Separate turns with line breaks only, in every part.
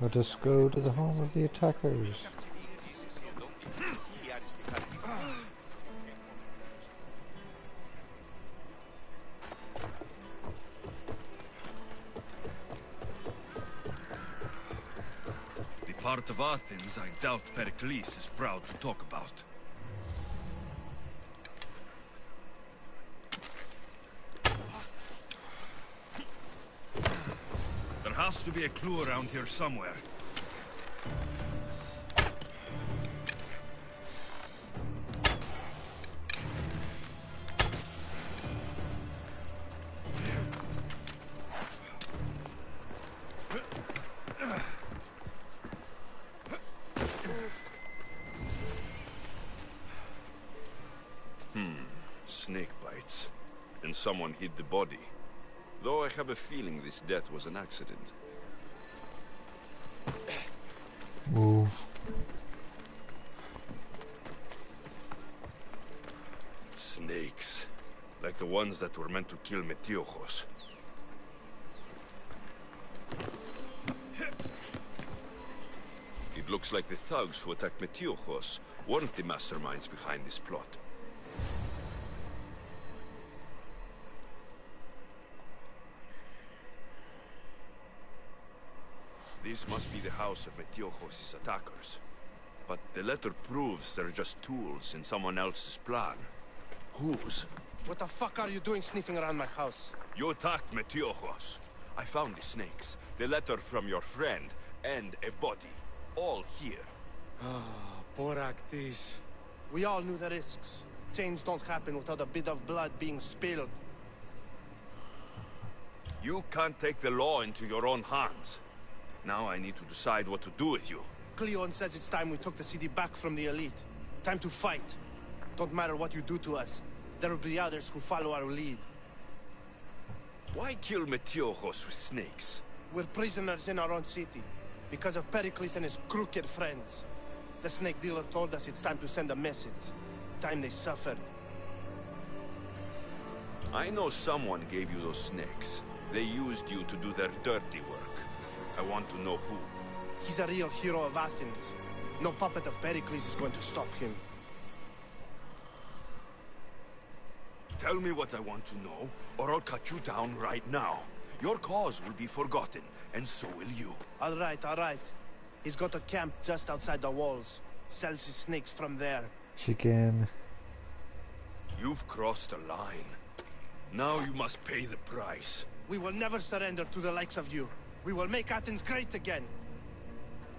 Let us go to the home of the attackers.
The part of Athens I doubt Pericles is proud to talk about. There has to be a clue around here somewhere.
Snake bites. And someone hid the body. Though I have a feeling this death was an accident.
Move.
Snakes. Like the ones that were meant to kill Metiochos. It looks like the thugs who attacked Metiochos weren't the masterminds behind this plot. This must be the house of Metiochos' attackers. But the letter proves they're just tools in someone else's plan. Whose?
What the fuck are you doing sniffing around my house?
You attacked Metiochos. I found the snakes, the letter from your friend, and a body. All here.
Poor Actis. We all knew the risks. Change don't happen without a bit of blood being spilled.
You can't take the law into your own hands. Now I need to decide what to do with you.
Cleon says it's time we took the city back from the elite. Time to fight. Don't matter what you do to us. There will be others who follow our lead.
Why kill Metiochos with snakes?
We're prisoners in our own city. Because of Pericles and his crooked friends. The snake dealer told us it's time to send a message. Time they suffered.
I know someone gave you those snakes. They used you to do their dirty work. I want to know who.
He's a real hero of Athens. No puppet of Pericles is going to stop him.
Tell me what I want to know, or I'll cut you down right now. Your cause will be forgotten, and so will you.
All right. He's got a camp just outside the walls. Sells his snakes from there.
Chicken.
You've crossed a line. Now you must pay the price.
We will never surrender to the likes of you. We will make Athens great again.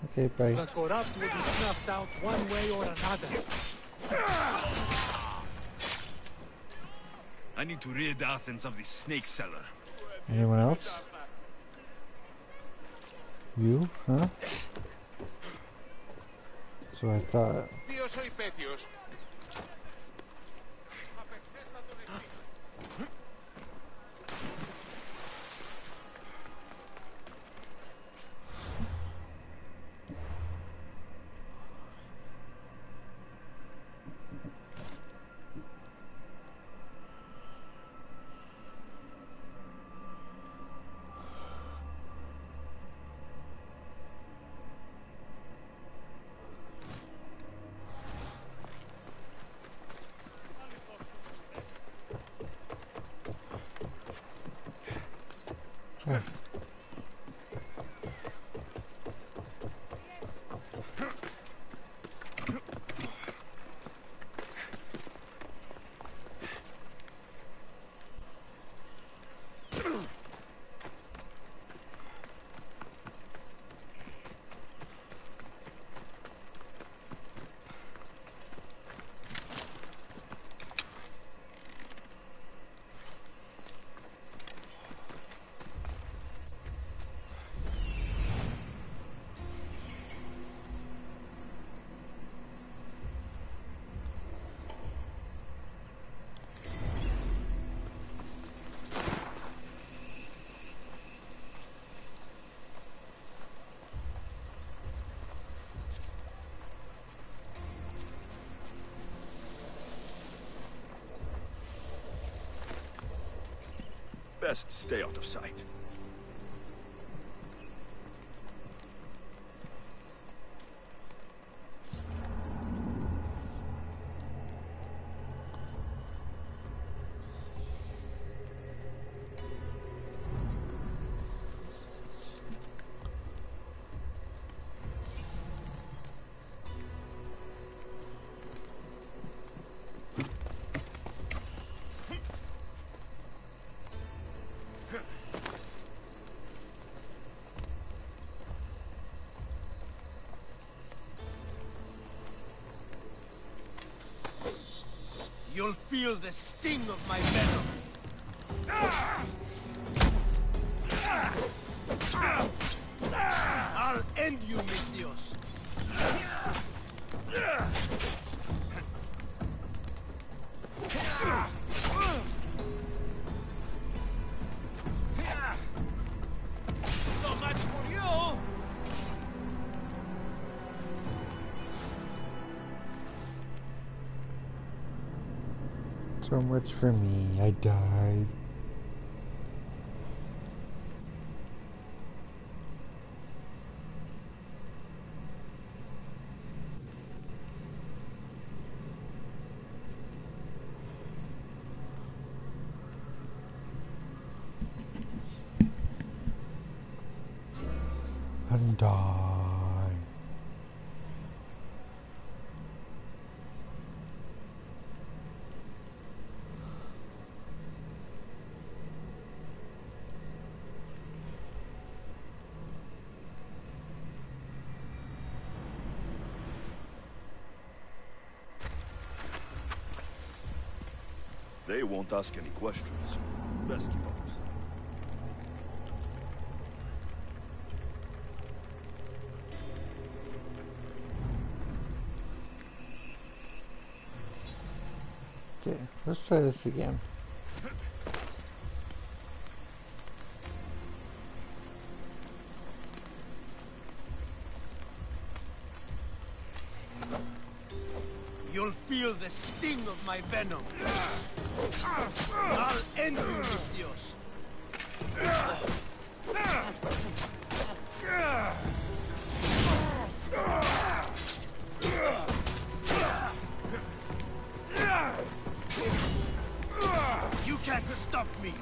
Okay, bye.
The corrupt will be snuffed out one way or another.
I need to rid Athens of this snake seller.
Anyone else? You? Huh? So I thought. Oh.
Best stay out of sight.
feel the sting of my venom. I'll end you, mis Dios.
So much for you!
So much for me. I died. And die.
They won't ask any questions. Best keep up to some.
Okay, let's try this again.
You'll feel the sting of my venom. I'll end you, mis Dios. You can't stop me.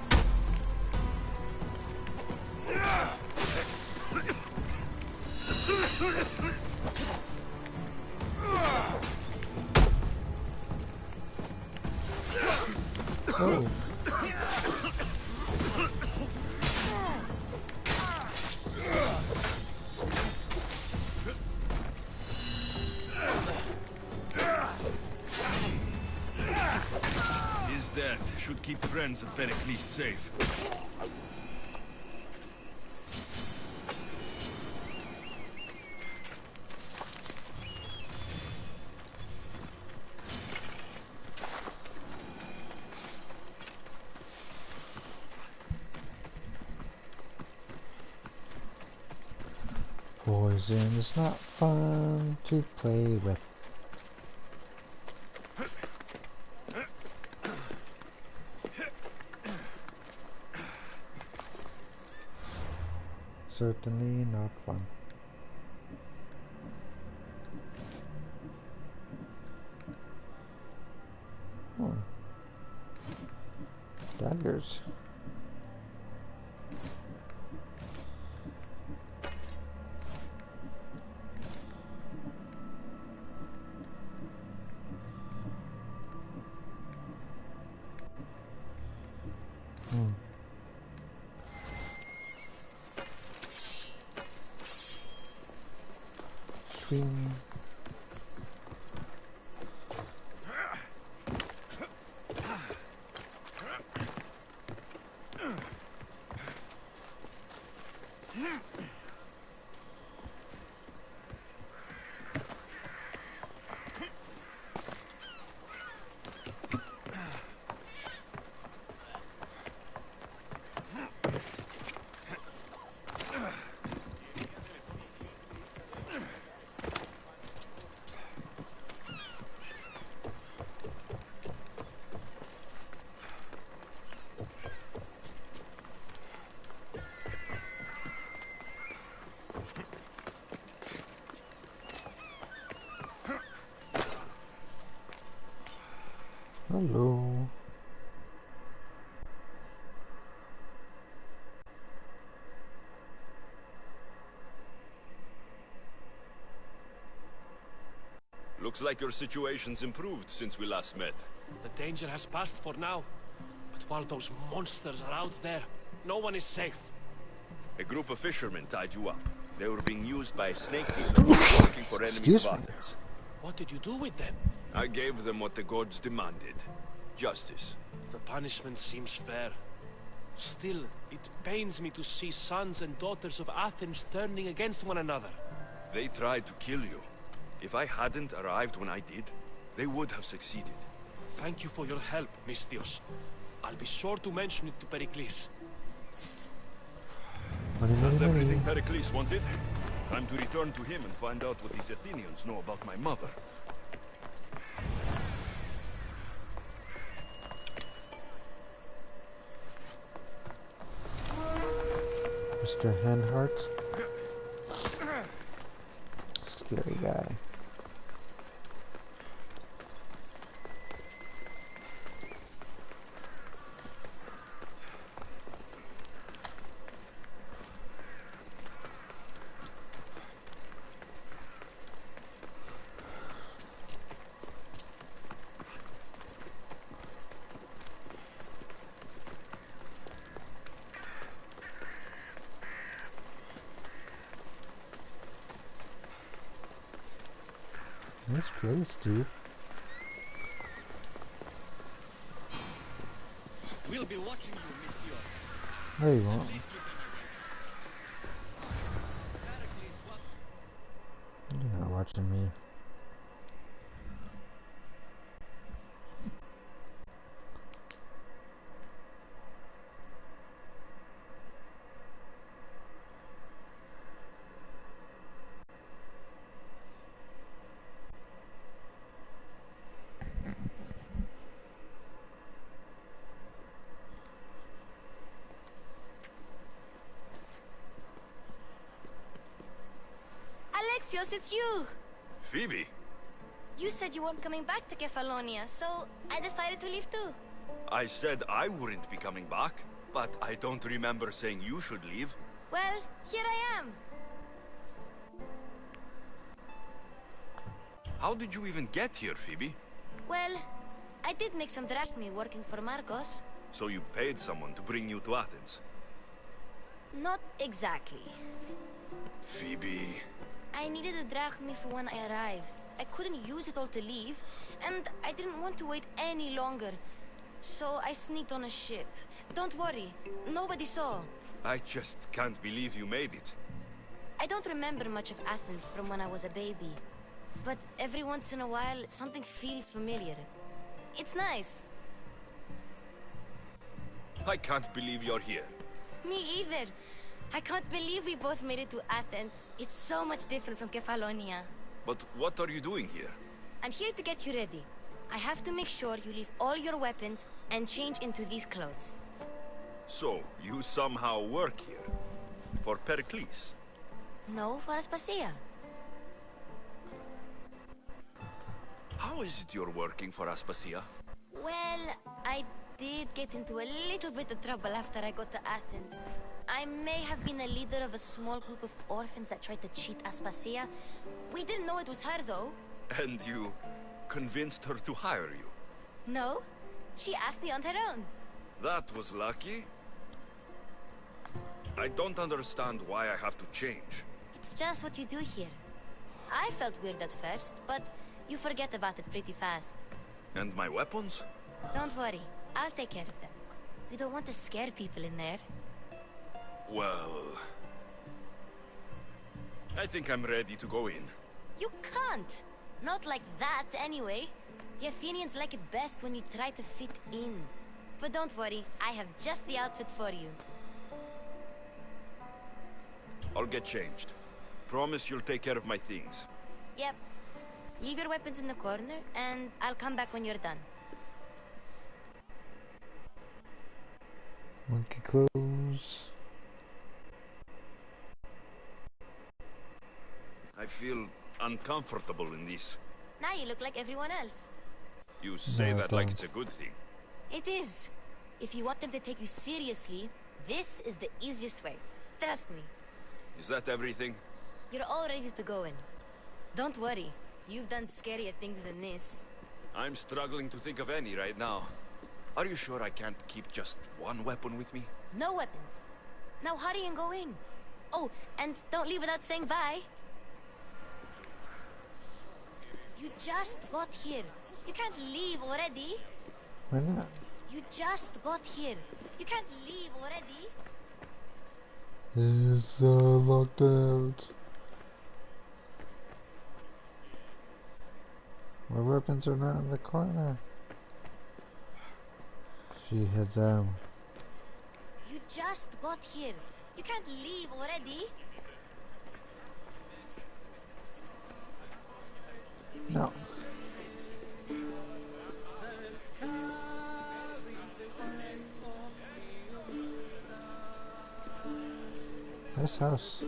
Oh.
His death should keep friends of Pericles safe.
Poison is not fun to play with. Certainly not fun. Daggers. Swing. Hello.
Looks like your situation's improved since we last met.
The danger has passed for now. But while those monsters are out there, no one is safe.
A group of fishermen tied you up. They were being used by a snake dealer working for enemies of Athens.
What did you do with them?
I gave them what the gods demanded. Justice.
The punishment seems fair. Still, it pains me to see sons and daughters of Athens turning against one another.
They tried to kill you. If I hadn't arrived when I did, they would have succeeded.
Thank you for your help, Misthios. I'll be sure to mention it to Pericles.
That's everything Pericles wanted. Time to return to him and find out what these Athenians know about my mother.
Mr. Handhart. Scary guy. This place, dude.
We'll be watching you, Misthios.
No, you won't. You're not watching me.
Alexios, it's you!
Phoebe?
You said you weren't coming back to Kefalonia, so I decided to leave too.
I said I wouldn't be coming back, but I don't remember saying you should leave.
Well, here I am.
How did you even get here, Phoebe?
Well, I did make some drachmi working for Marcos.
So you paid someone to bring you to Athens?
Not exactly.
Phoebe...
I needed a drachmi for when I arrived. I couldn't use it all to leave, and I didn't want to wait any longer. So I sneaked on a ship. Don't worry, nobody saw.
I just can't believe you made it.
I don't remember much of Athens from when I was a baby. But every once in a while, something feels familiar. It's nice.
I can't believe you're here.
Me either. I can't believe we both made it to Athens. It's so much different from Kefalonia.
But what are you doing here?
I'm here to get you ready. I have to make sure you leave all your weapons and change into these clothes.
So, you somehow work here? For Pericles?
No, for Aspasia.
How is it you're working for Aspasia?
Well, I did get into a little bit of trouble after I got to Athens. I may have been a leader of a small group of orphans that tried to cheat Aspasia. We didn't know it was her, though.
And you convinced her to hire you?
No, she asked me on her own.
That was lucky. I don't understand why I have to change.
It's just what you do here. I felt weird at first, but you forget about it pretty fast.
And my weapons?
Don't worry, I'll take care of them. You don't want to scare people in there.
Well... I think I'm ready to go in.
You can't! Not like that, anyway. The Athenians like it best when you try to fit in. But don't worry, I have just the outfit for you.
I'll get changed. Promise you'll take care of my things.
Yep. Leave your weapons in the corner, and I'll come back when you're done.
Monkey clothes.
I feel uncomfortable in this.
Now you look like everyone else.
You say
No,
that like
don't.
it's a good thing.
It is. If you want them to take you seriously, this is the easiest way. Trust me.
Is that everything?
You're all ready to go in. Don't worry. You've done scarier things than this.
I'm struggling to think of any right now. Are you sure I can't keep just one weapon with me?
No weapons. Now hurry and go in. Oh, and don't leave without saying bye. You just got here. You can't leave already.
Why not?
You just got here. You can't leave already.
It's locked out. My weapons are not in the corner. She heads out.
You just got here. You can't leave already.
No. Nice house.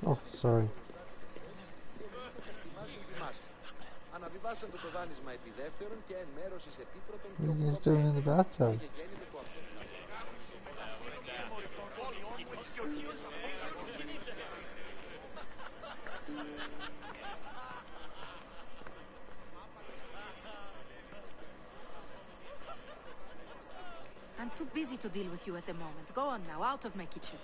Oh, sorry.
Αναβιβάσαν το δάνεισμα επί δεύτερον και εν μέρος εις επίπρωτον
What are you guys doing in the bathtub?
I'm too busy to deal with you at the moment. Go on now, out of my kitchen.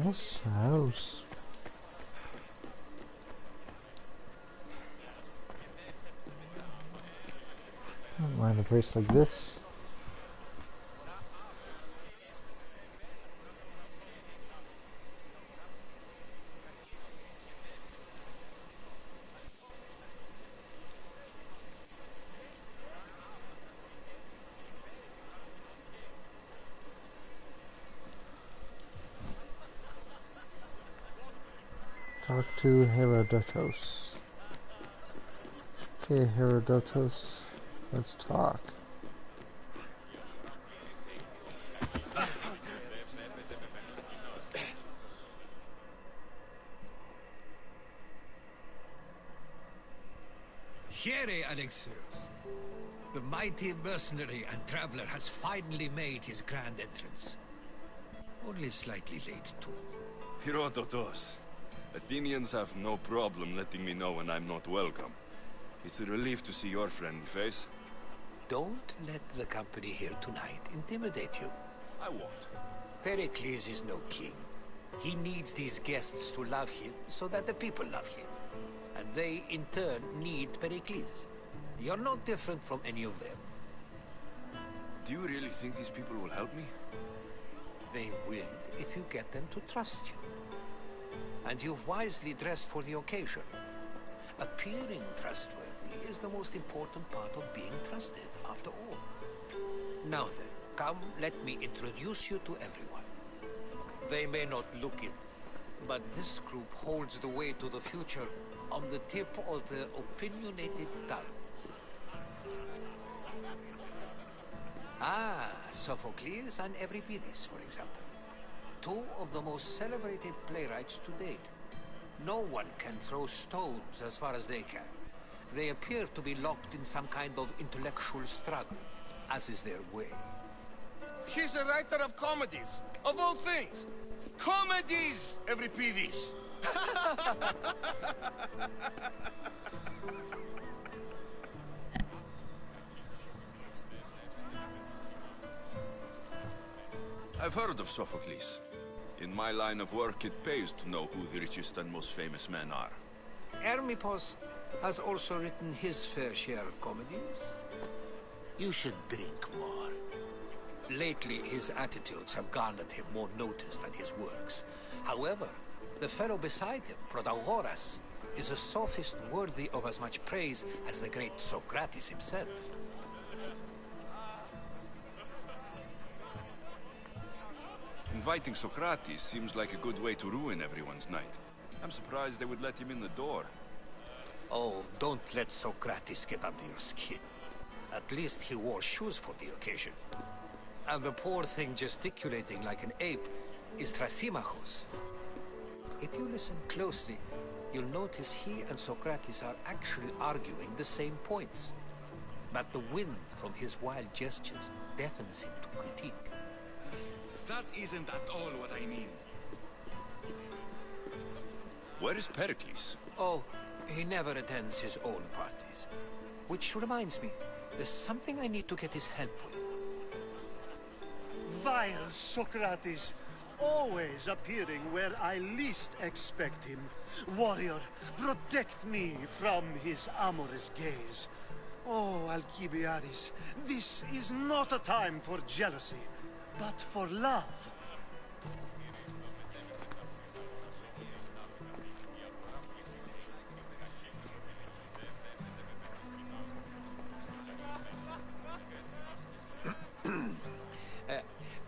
Nice house. I don't mind a place like this. Talk to Herodotus. Okay, Herodotus, let's talk.
Here, Alexios. The mighty mercenary and traveler has finally made his grand entrance. Only slightly late, too.
Herodotus. Athenians have no problem letting me know when I'm not welcome. It's a relief to see your friendly face.
Don't let the company here tonight intimidate you.
I won't.
Pericles is no king. He needs these guests to love him so that the people love him. And they, in turn, need Pericles. You're not different from any of them.
Do you really think these people will help me?
They will if you get them to trust you. And you've wisely dressed for the occasion. Appearing trustworthy is the most important part of being trusted, after all. Now then, come, let me introduce you to everyone. They may not look it, but this group holds the way to the future on the tip of their opinionated tongues. Ah, Sophocles and Euripides, for example. Two of the most celebrated playwrights to date. No one can throw stones as far as they can. They appear to be locked in some kind of intellectual struggle, as is their way.
He's a writer of comedies, of all things. Comedies, Euripides!
I've heard of Sophocles. In my line of work, it pays to know who the richest and most famous men are.
Hermipos has also written his fair share of comedies.
You should drink more.
Lately, his attitudes have garnered him more notice than his works. However, the fellow beside him, Protagoras, is a sophist worthy of as much praise as the great Socrates himself.
Inviting Socrates seems like a good way to ruin everyone's night. I'm surprised they would let him in the door.
Oh, don't let Socrates get under your skin. At least he wore shoes for the occasion. And the poor thing gesticulating like an ape is Thrasymachos. If you listen closely, you'll notice he and Socrates are actually arguing the same points. But the wind from his wild gestures deafens him to critique.
That isn't at all what I mean.
Where is Pericles?
Oh, he never attends his own parties. Which reminds me, there's something I need to get his help with.
Vile Socrates, always appearing where I least expect him. Warrior, protect me from his amorous gaze. Oh, Alcibiades, this is not a time for jealousy, but for love.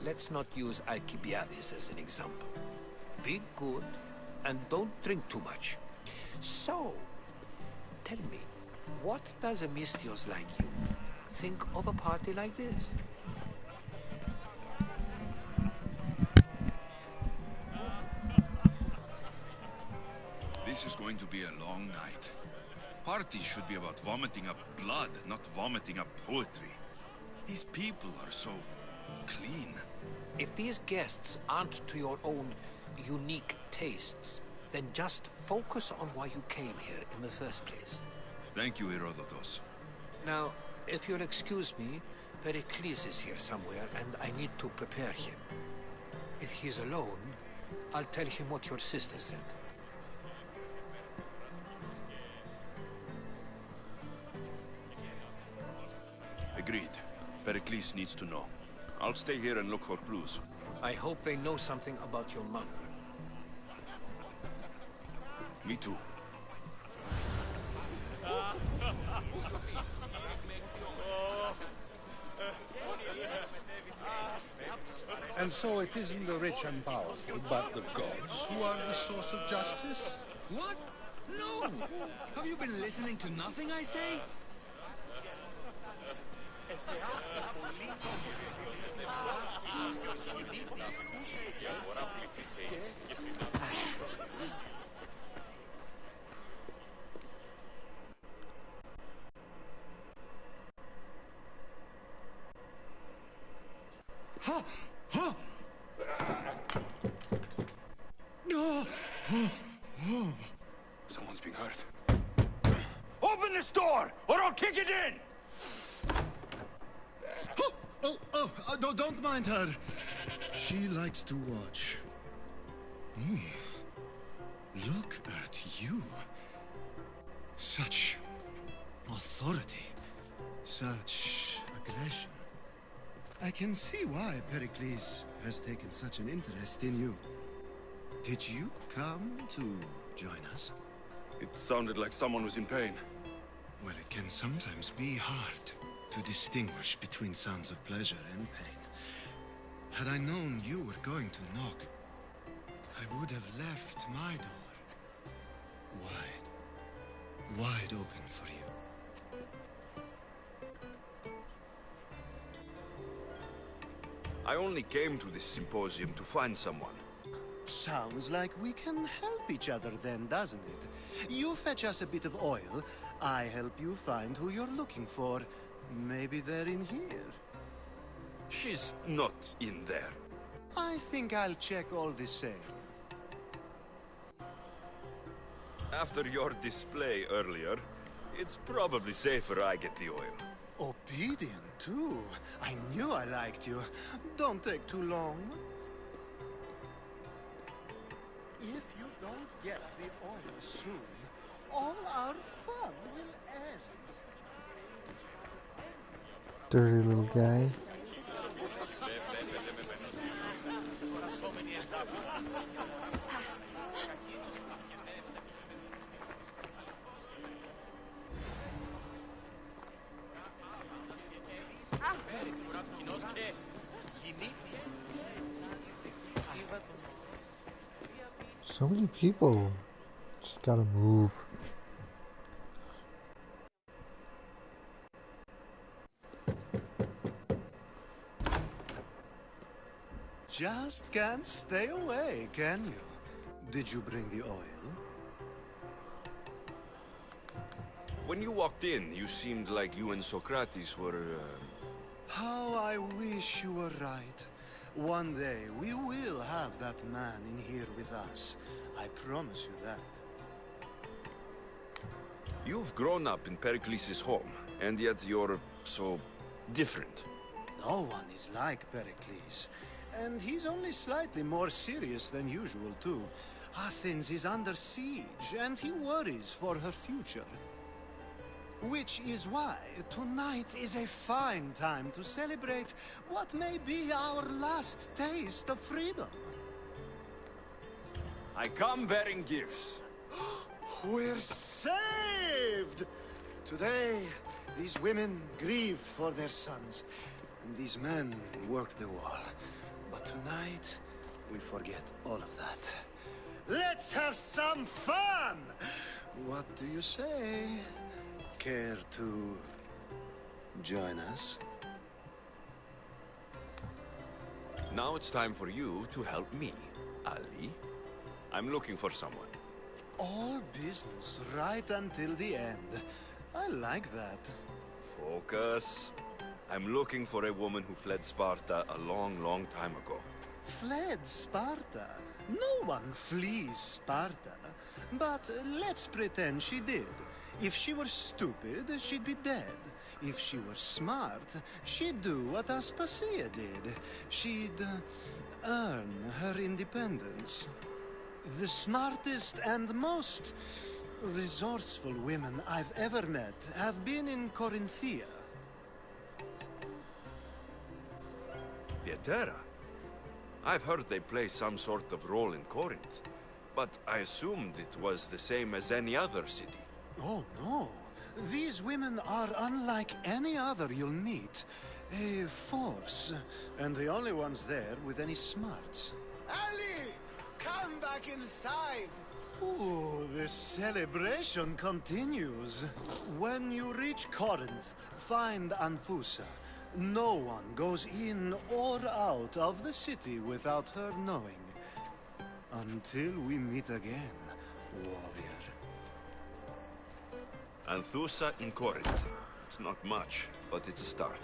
Let's not use Alcibiades as an example. Be good, and don't drink too much. So, tell me, what does a Misthios like you think of a party like this?
This is going to be a long night. Parties should be about vomiting up blood, not vomiting up poetry. These people are so clean.
If these guests aren't to your own unique tastes, then just focus on why you came here in the first place.
Thank you, Herodotus.
Now, if you'll excuse me, Pericles is here somewhere, and I need to prepare him. If he's alone, I'll tell him what your sister said.
Agreed. Pericles needs to know. I'll stay here and look for clues.
I hope they know something about your mother.
Me too.
And so it isn't the rich and powerful, but the gods who are the source of justice?
What? No! Have you been listening to nothing I say?
Someone's being hurt. Open this door, or I'll kick it in!
Don't mind her. She likes to watch. Look at you. Such authority. Such aggression. I can see why Pericles has taken such an interest in you. Did you come to join us?
It sounded like someone was in pain.
Well, it can sometimes be hard to distinguish between sounds of pleasure and pain. Had I known you were going to knock, I would have left my door wide open for you.
I only came to this symposium to find someone.
Sounds like we can help each other then, doesn't it? You fetch us a bit of oil, I help you find who you're looking for. Maybe they're in here.
She's not in there.
I think I'll check all the same.
After your display earlier, it's probably safer I get the oil.
Obedient, too. I knew I liked you. Don't take too long.
Dirty little guy. So many people. Just gotta move.
Just can't stay away, can you? Did you bring the oil?
When you walked in, you seemed like you and Socrates were,
How I wish you were right. One day, we will have that man in here with us. I promise you that.
You've grown up in Pericles' home, and yet you're so different.
No one is like Pericles. And he's only slightly more serious than usual, too. Athens is under siege, and he worries for her future. Which is why tonight is a fine time to celebrate what may be our last taste of freedom.
I come bearing gifts.
We're saved! Today, these women grieved for their sons, and these men worked the wall. But tonight, we forget all of that. Let's have some fun! What do you say? Care to join us?
Now it's time for you to help me, Ali. I'm looking for someone.
All business right until the end. I like that.
Focus. I'm looking for a woman who fled Sparta a long, long time ago.
Fled Sparta? No one flees Sparta. But let's pretend she did. If she were stupid, she'd be dead. If she were smart, she'd do what Aspasia did. She'd earn her independence. The smartest and most resourceful women I've ever met have been in Corinthia.
Pietera? I've heard they play some sort of role in Corinth, but I assumed it was the same as any other city.
Oh, no. These women are unlike any other you'll meet. A force, and the only ones there with any smarts.
Ali! Come back inside!
Ooh, the celebration continues. When you reach Corinth, find Anthusa. No one goes in or out of the city without her knowing. Until we meet again, warrior.
Anthusa in Corinth. It's not much, but it's a start.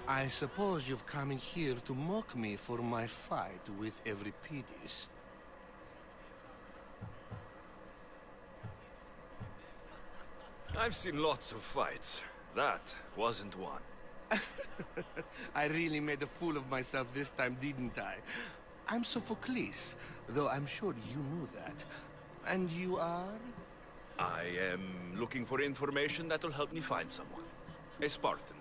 I suppose you've come in here to mock me for my fight with Euripides.
I've seen lots of fights. That wasn't one.
I really made a fool of myself this time, didn't I? I'm Sophocles, though I'm sure you knew that. And you are?
I am looking for information that'll help me find someone. A Spartan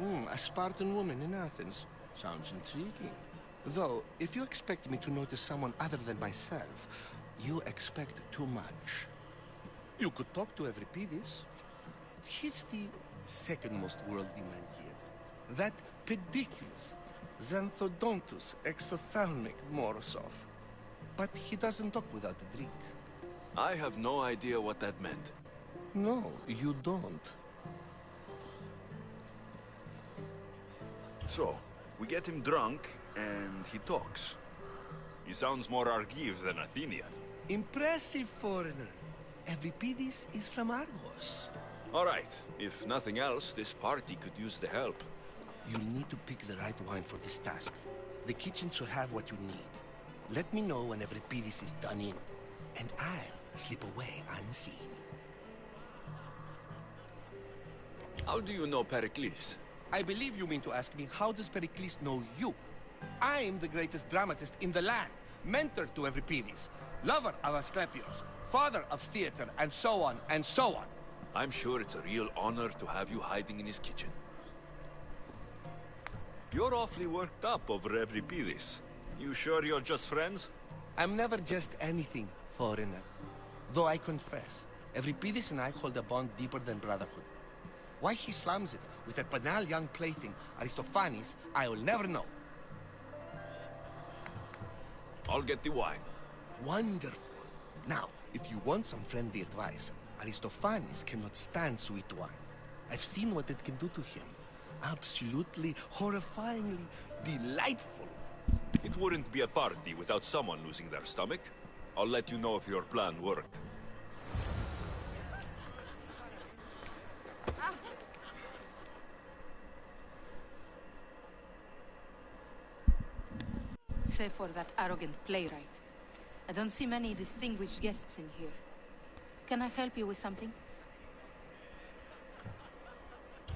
woman.
A Spartan woman in Athens. Sounds intriguing. Though, if you expect me to notice someone other than myself, you expect too much. You could talk to Euripides. He's the second most worldly man here. That pedicus, Xanthodontus exophthalmic Morosov. But he doesn't talk without a drink.
I have no idea what that meant.
No, you don't.
So, we get him drunk, and he talks. He sounds more Argive than Athenian.
Impressive foreigner. Euripides is from Argos.
All right. If nothing else, this party could use the help.
You'll need to pick the right wine for this task. The kitchen should have what you need. Let me know when Euripides is done in. and I'll slip away unseen.
How do you know Pericles?
I believe you mean to ask me, how does Pericles know you? I'm the greatest dramatist in the land, mentor to Euripides, lover of Asclepius, father of theater, and so on, and so on.
I'm sure it's a real honor to have you hiding in his kitchen. You're awfully worked up over Euripides. You sure you're just friends?
I'm never just anything, foreigner. Though I confess, Euripides and I hold a bond deeper than brotherhood. Why he slams it with that banal young plaything, Aristophanes, I will never know.
I'll get the wine.
Wonderful. Now, if you want some friendly advice, Aristophanes cannot stand sweet wine. I've seen what it can do to him. Absolutely, horrifyingly delightful.
It wouldn't be a party without someone losing their stomach. I'll let you know if your plan worked.
Save for that arrogant playwright. I don't see many distinguished guests in here. Can I help you with something?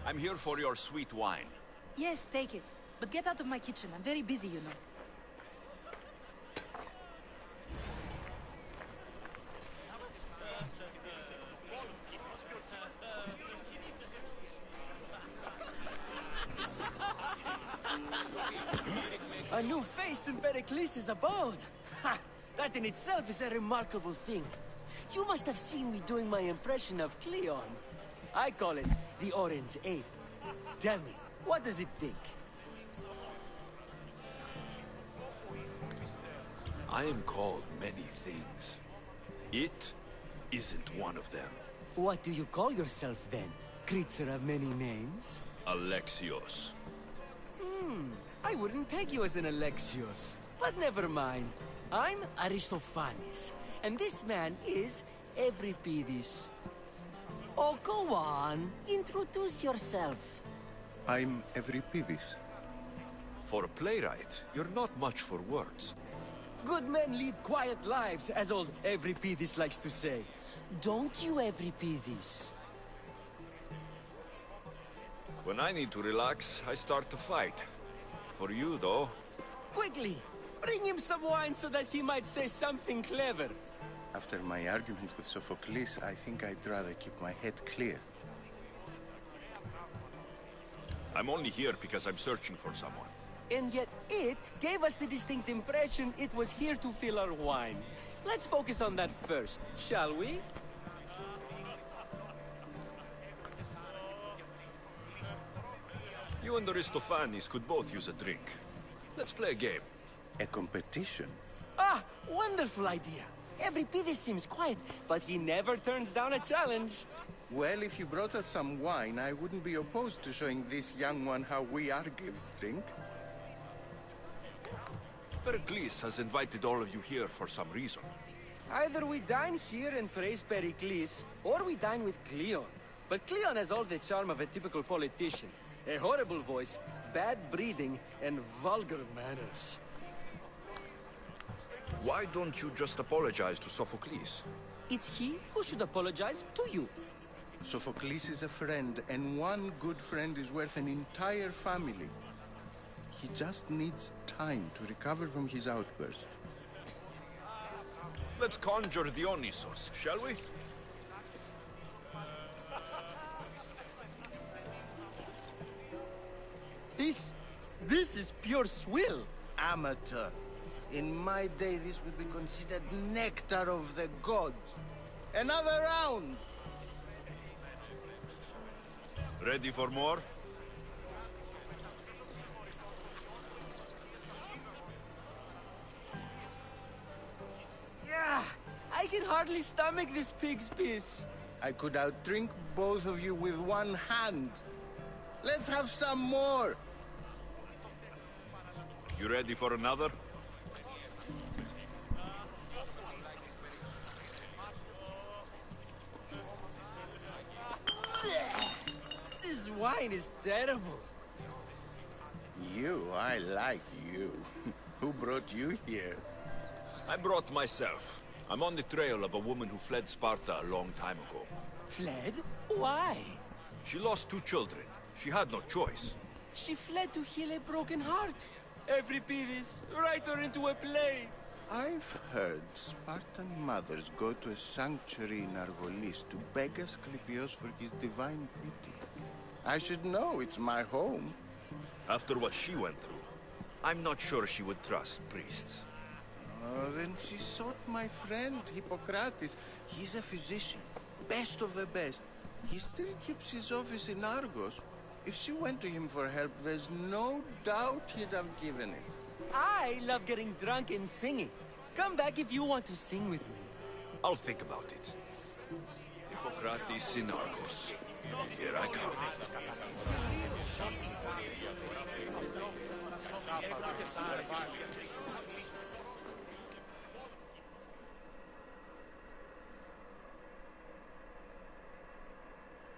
I'm here for your sweet wine.
Yes, take it. But get out of my kitchen. I'm very busy, you know.
A new face in Pericles' abode! Ha! That in itself is a remarkable thing. You must have seen me doing my impression of Cleon. I call it the Orange Ape. Tell me, what does it think?
I am called many things. It isn't one of them.
What do you call yourself then? Creature of many names?
Alexios.
I wouldn't peg you as an Alexios. But never mind. I'm Aristophanes, and this man is Euripides. Oh, go on. Introduce yourself.
I'm Euripides.
For a playwright, you're not much for words.
Good men lead quiet lives, as old Euripides likes to say. Don't you, Euripides?
When I need to relax, I start to fight. For you, though...
Quickly! Bring him some wine so that he might say something clever.
After my argument with Sophocles, I think I'd rather keep my head clear.
I'm only here because I'm searching for someone.
And yet it gave us the distinct impression it was here to fill our wine. Let's focus on that first, shall we?
You and Aristophanes could both use a drink. Let's play a game.
A competition?
Ah, wonderful idea. Euripides seems quiet, but he never turns down a challenge.
Well, if you brought us some wine, I wouldn't be opposed to showing this young one how we Argives drink.
Pericles has invited all of you here for some reason.
Either we dine here and praise Pericles, or we dine with Cleon. But Cleon has all the charm of a typical politician. A horrible voice, bad breeding, and vulgar manners.
Why don't you just apologize to Sophocles?
It's he who should apologize to you.
Sophocles is a friend, and one good friend is worth an entire family. He just needs time to recover from his outburst.
Let's conjure Dionysos, shall we?
This is pure swill.
Amateur. In my day, this would be considered nectar of the gods. Another round!
Ready for more?
Yeah, I can hardly stomach this pig's piss.
I could outdrink both of you with one hand. Let's have some more!
You ready for another?
This wine is terrible.
You, I like you. Who brought you here?
I brought myself. I'm on the trail of a woman who fled Sparta a long time ago.
Fled? Why?
She lost 2 children. She had no choice.
She fled to heal a broken heart. Euripides, write her into a play.
I've heard Spartan mothers go to a sanctuary in Argolis to beg Asclepios for his divine beauty. I should know, it's my home.
After what she went through, I'm not sure she would trust priests.
Oh, then she sought my friend, Hippocrates. He's a physician, best of the best. He still keeps his office in Argos. If she went to him for help, there's no doubt he'd have given it.
I love getting drunk and singing. Come back if you want to sing with me.
I'll think about it. Hippocrates in Argos. Here I come.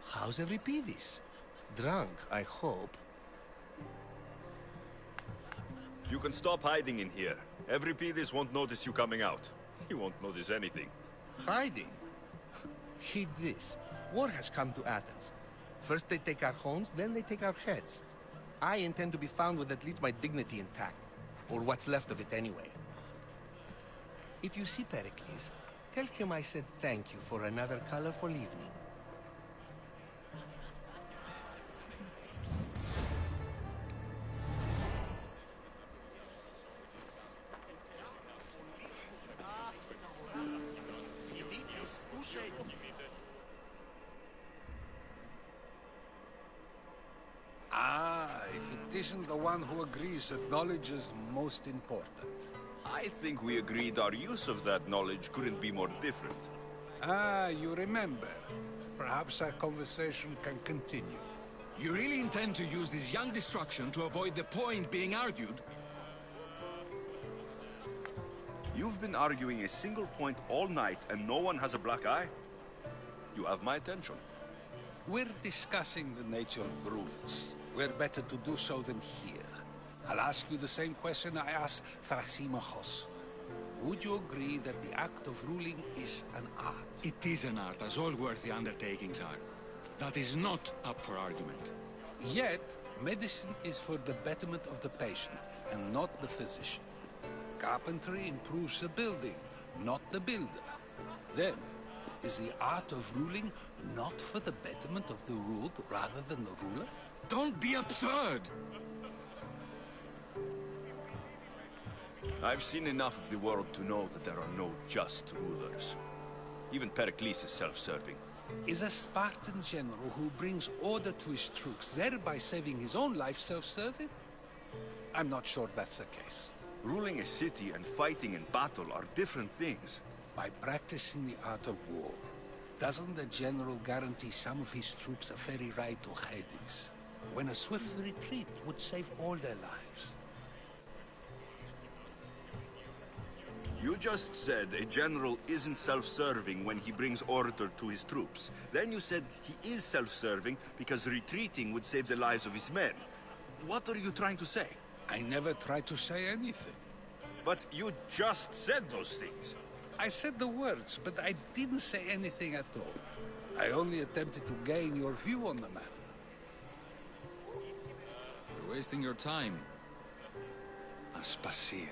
How's Euripides? Drunk, I hope.
You can stop hiding in here. Euripides won't notice you coming out. He won't notice anything.
Hiding? Heed this. War has come to Athens. First they take our homes, then they take our heads. I intend to be found with at least my dignity intact. Or what's left of it anyway. If you see Pericles, tell him I said thank you for another colorful evening.
If it isn't the one who agrees that knowledge is most important.
I think we agreed our use of that knowledge couldn't be more different.
Ah, you remember. Perhaps our conversation can continue.
You really intend to use this young destruction to avoid the point being argued?
You've been arguing a single point all night and no one has a black eye? You have my attention.
We're discussing the nature of rules. Where better to do so than here? I'll ask you the same question I asked Thrasymachos. Would you agree that the act of ruling is an art?
It is an art, as all worthy undertakings are. That is not up for argument.
Yet, medicine is for the betterment of the patient, and not the physician. Carpentry improves the building, not the builder. Then, is the art of ruling not for the betterment of the ruled rather than the ruler?
Don't be absurd!
I've seen enough of the world to know that there are no just rulers. Even Pericles is self-serving.
Is a Spartan general who brings order to his troops, thereby saving his own life, self-serving? I'm not sure that's the case.
Ruling a city and fighting in battle are different things.
By practicing the art of war, doesn't the general guarantee some of his troops a ferry ride to Hades, when a swift retreat would save all their lives?
You just said a general isn't self-serving when he brings order to his troops. Then you said he is self-serving because retreating would save the lives of his men. What are you trying to say?
I never tried to say anything.
But you just said those things.
I said the words, but I didn't say anything at all. I only attempted to gain your view on the matter.
You're wasting your time. Aspasia.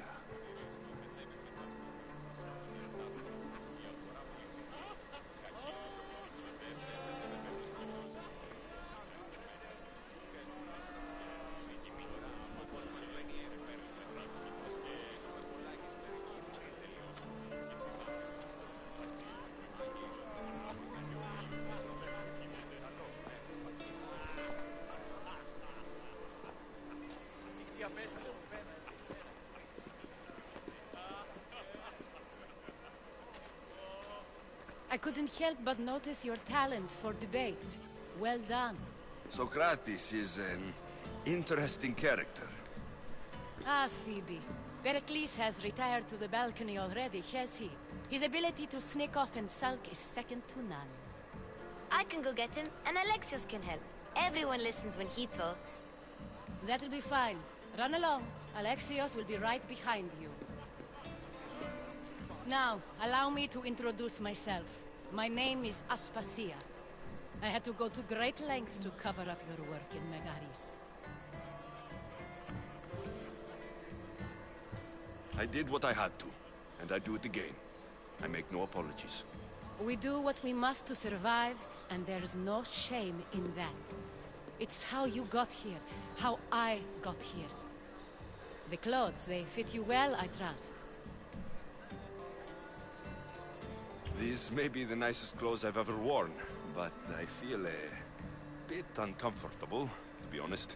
I couldn't help but notice your talent for debate. Well done.
Socrates is an interesting character.
Ah, Phoebe. Pericles has retired to the balcony already, has he? His ability to sneak off and sulk is second to none.
I can go get him, and Alexios can help. Everyone listens when he talks.
That'll be fine. Run along. Alexios will be right behind you. Now, allow me to introduce myself. My name is Aspasia. I had to go to great lengths to cover up your work in Megaris.
I did what I had to, and I do it again. I make no apologies.
We do what we must to survive, and there's no shame in that. It's how you got here, how I got here. The clothes, they fit you well, I trust.
These may be the nicest clothes I've ever worn, but I feel a bit uncomfortable, to be honest.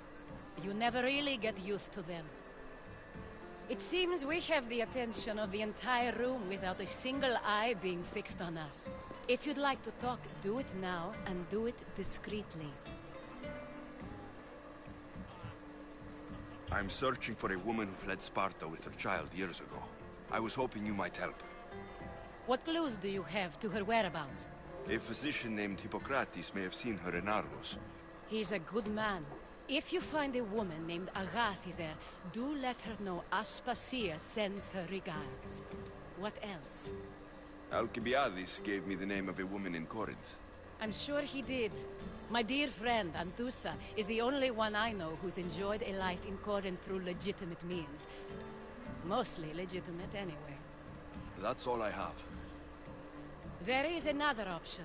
You never really get used to them. It seems we have the attention of the entire room without a single eye being fixed on us. If you'd like to talk, do it now, and do it discreetly.
I'm searching for a woman who fled Sparta with her child years ago. I was hoping you might help.
What clues do you have to her whereabouts?
A physician named Hippocrates may have seen her in Argos.
He's a good man. If you find a woman named Agathi there, do let her know Aspasia sends her regards. What else?
Alcibiades gave me the name of a woman in Corinth.
I'm sure he did. My dear friend, Anthusa, is the only one I know who's enjoyed a life in Corinth through legitimate means. Mostly legitimate, anyway.
That's all I have.
There is another option.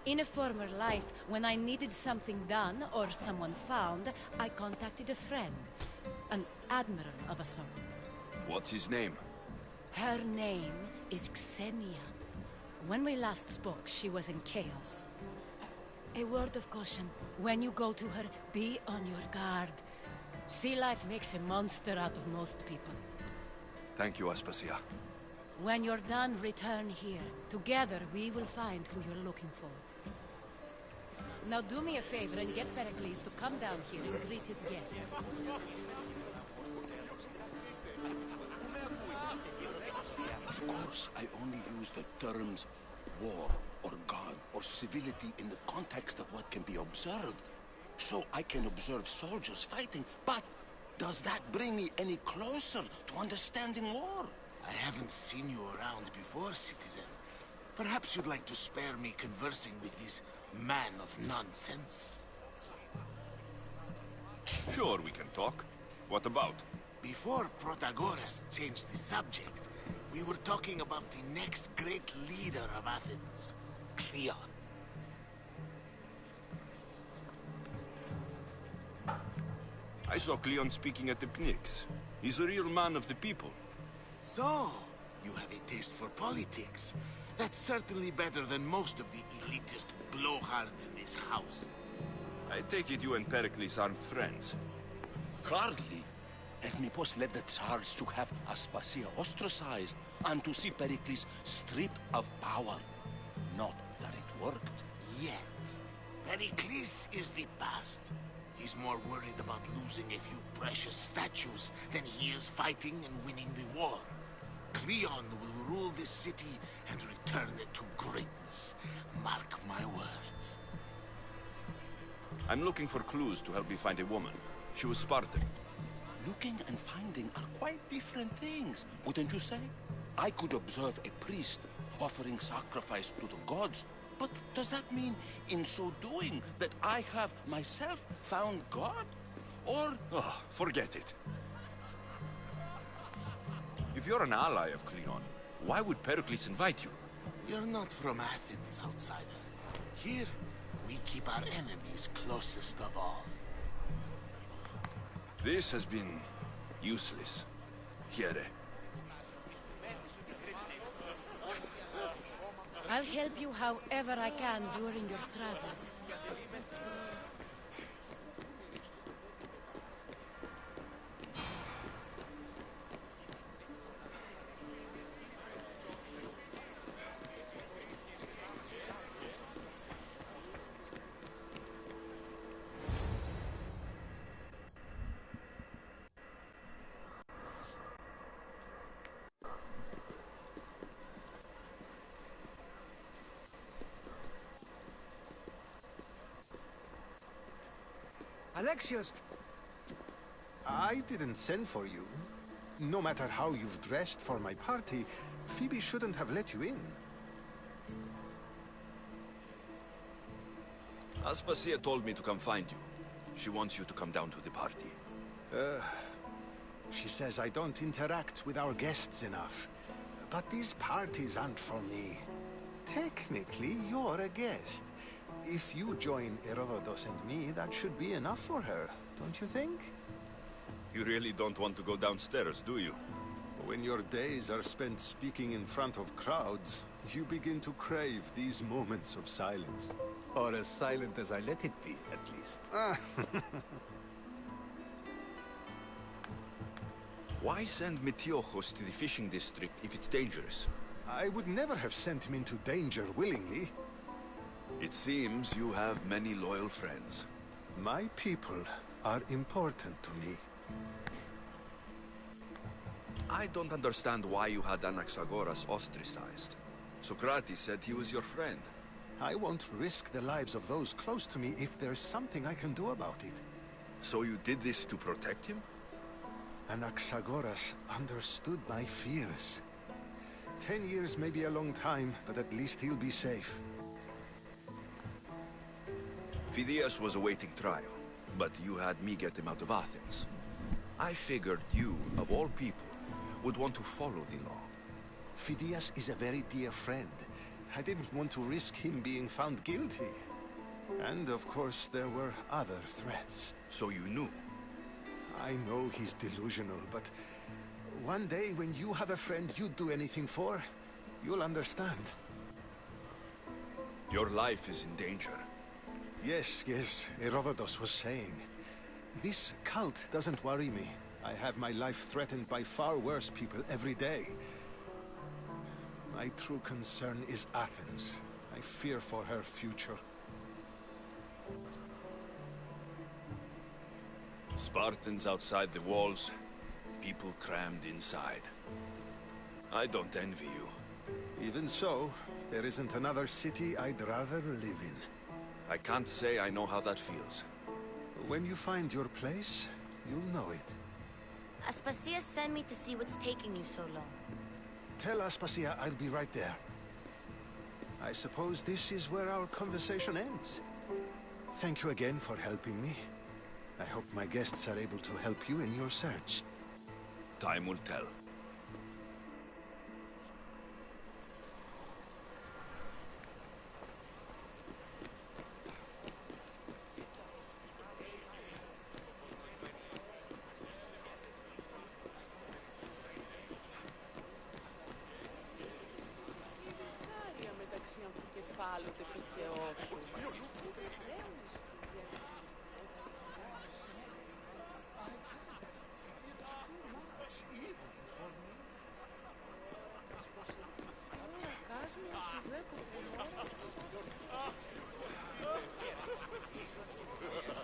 In a former life, when I needed something done or someone found, I contacted a friend. An admiral of a sort.
What's his name?
Her name is Xenia. When we last spoke, she was in chaos. A word of caution. When you go to her, be on your guard. Sea life makes a monster out of most people.
Thank you, Aspasia.
When you're done, return here. Together, we will find who you're looking for. Now do me a favor and get Pericles to come down here and greet his guests.
Of course, I only use the terms war, or god, or civility in the context of what can be observed. So I can observe soldiers fighting, but does that bring me any closer to understanding war?
I haven't seen you around before, citizen. Perhaps you'd like to spare me conversing with this man of nonsense?
Sure, we can talk. What about?
Before Protagoras changed the subject, we were talking about the next great leader of Athens, Cleon.
I saw Cleon speaking at the Pnyx. He's a real man of the people.
So, you have a taste for politics. That's certainly better than most of the elitist blowhards in this house.
I take it you and Pericles aren't friends.
Hardly. Hermippos led the Tsars to have Aspasia ostracized and to see Pericles stripped of power. Not that it worked.
Yet. Pericles is the past. He's more worried about losing a few precious statues than he is fighting and winning the war. Cleon will rule this city and return it to greatness. Mark my words.
I'm looking for clues to help me find a woman. She was Spartan.
Looking and finding are quite different things, wouldn't you say? I could observe a priest offering sacrifice to the gods, but does that mean, in so doing, that I have myself found God? Or...
Oh, forget it. If you're an ally of Cleon, why would Pericles invite you?
You're not from Athens, outsider. Here, we keep our enemies closest of all.
This has been useless. Here.
I'll help you however I can during your travels.
Alexios!
I didn't send for you. No matter how you've dressed for my party, Phoebe shouldn't have let you in.
Aspasia told me to come find you. She wants you to come down to the party.
She says I don't interact with our guests enough. But these parties aren't for me. Technically, you're a guest. If you join Herodotus and me, that should be enough for her, don't you think?
You really don't want to go downstairs, do you?
When your days are spent speaking in front of crowds, you begin to crave these moments of silence.
Or as silent as I let it be, at least.
Why send Metiochos to the fishing district if it's dangerous?
I would never have sent him into danger willingly.
It seems you have many loyal friends.
My people are important to me.
I don't understand why you had Anaxagoras ostracized. Socrates said he was your friend.
I won't risk the lives of those close to me if there's something I can do about it.
So you did this to protect him?
Anaxagoras understood my fears. 10 years may be a long time, but at least he'll be safe.
Phidias was awaiting trial, but you had me get him out of Athens. I figured you, of all people, would want to follow the law.
Phidias is a very dear friend. I didn't want to risk him being found guilty. And of course, there were other threats.
So you knew?
I know he's delusional, but one day when you have a friend you'd do anything for, you'll understand.
Your life is in danger.
Yes, Herodotus was saying. This cult doesn't worry me. I have my life threatened by far worse people every day. My true concern is Athens. I fear for her future.
Spartans outside the walls, people crammed inside. I don't envy you.
Even so, there isn't another city I'd rather live in.
I can't say I know how that feels.
When you find your place, you'll know it.
Aspasia sent me to see what's taking you so long.
Tell Aspasia I'll be right there. I suppose this is where our conversation ends. Thank you again for helping me. I hope my guests are able to help you in your search.
Time will tell.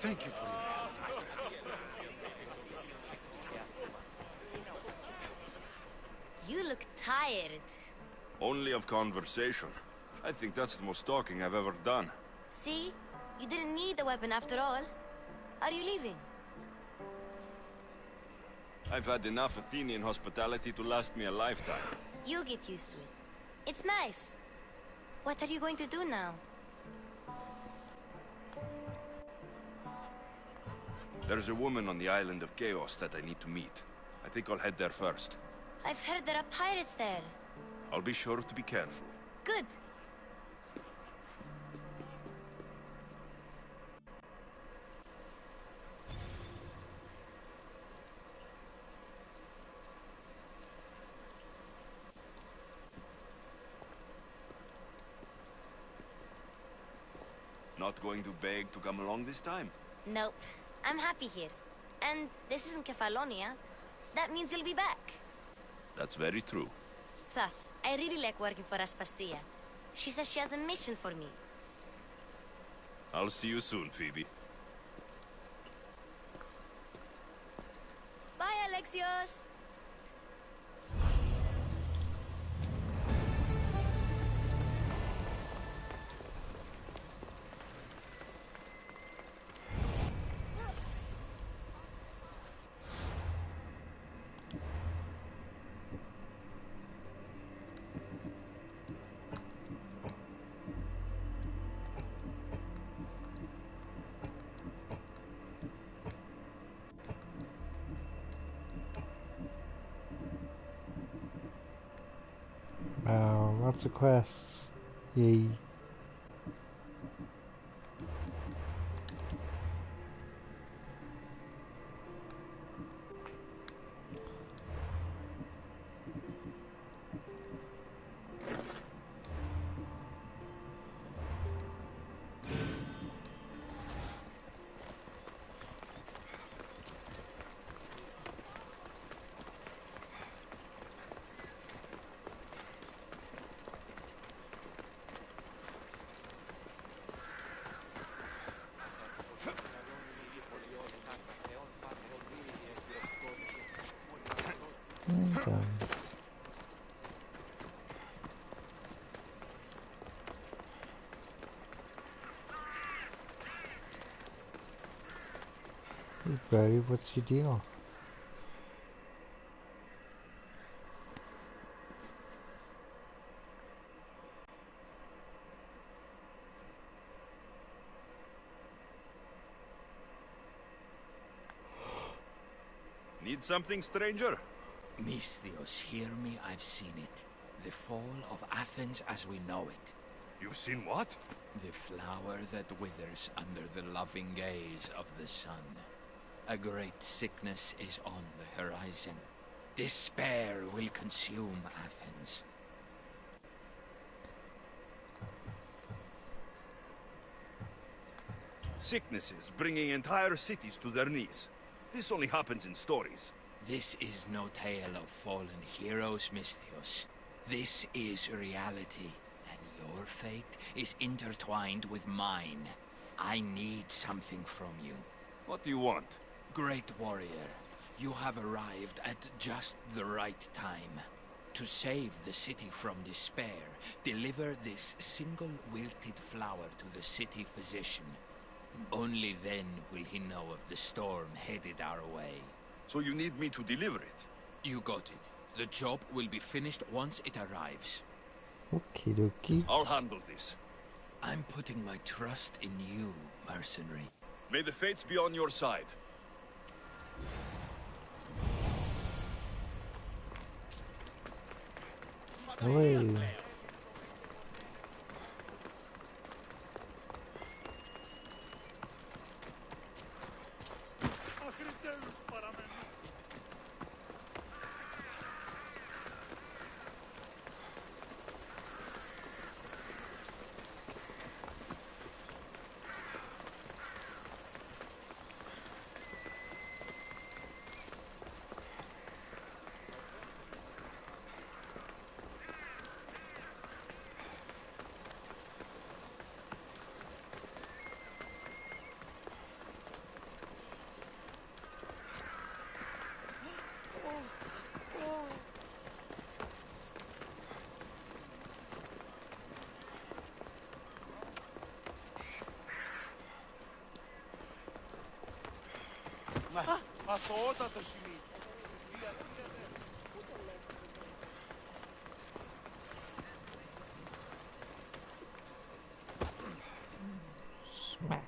Thank you for your help, my friend.
You look tired.
Only of conversation. I think that's the most talking I've ever done.
See? You didn't need the weapon after all. Are you leaving?
I've had enough Athenian hospitality to last me a lifetime.
You get used to it. It's nice. What are you going to do now?
There's a woman on the island of Chaos that I need to meet. I think I'll head there first.
I've heard there are pirates there.
I'll be sure to be careful.
Good.
Not going to beg to come along this time?
Nope. I'm happy here. And this isn't Kefalonia. That means you'll be back.
That's very true.
Plus, I really like working for Aspasia. She says she has a mission for me.
I'll see you soon, Phoebe.
Bye, Alexios!
lots of quests. Yay. And hey buddy, what's your deal?
Need something, stranger?
Misthios, hear me, I've seen it. The fall of Athens as we know it.
You've seen what?
The flower that withers under the loving gaze of the sun. A great sickness is on the horizon. Despair will consume Athens.
Sicknesses bringing entire cities to their knees. This only happens in stories.
This is no tale of fallen heroes, Misthios. This is reality, and your fate is intertwined with mine. I need something from you.
What do you want?
Great warrior, you have arrived at just the right time. To save the city from despair, deliver this single wilted flower to the city physician. Only then will he know of the storm headed our way.
So you need me to deliver it?
You got it. The job will be finished once it arrives.
Okie dokie.
I'll handle this.
I'm putting my trust in you, mercenary.
May the fates be on your side.
Away. Smack.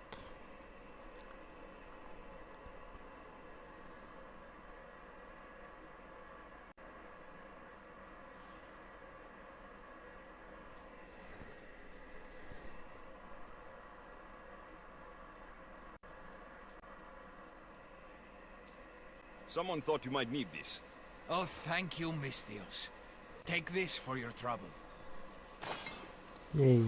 Someone thought you might need this.
Oh, thank you, Misthios. Take this for your trouble.
Yay.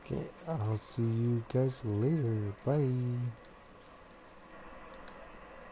Okay, I'll see you guys later. Bye.